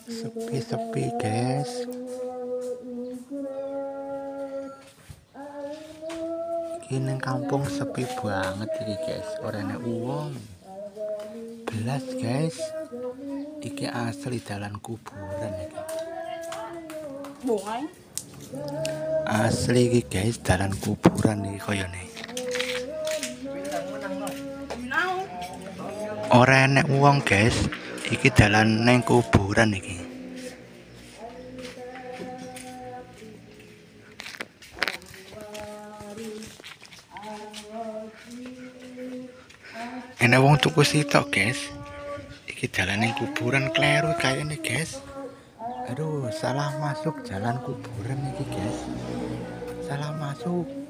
Sepi-sepi guys. Ini kampung sepi banget ini guys. Ora enek wong belas guys. Iki asli dalan kuburan iki. Asli iki guys, dalan kuburan iki koyone. Ora enek wong guys. Iki dalan neng kuburan iki. Enek wong tuku sitok guys. Iki dalan neng kuburan kleru kayaknya guys. Aduh, salah masuk jalan kuburan iki guys. Salah masuk.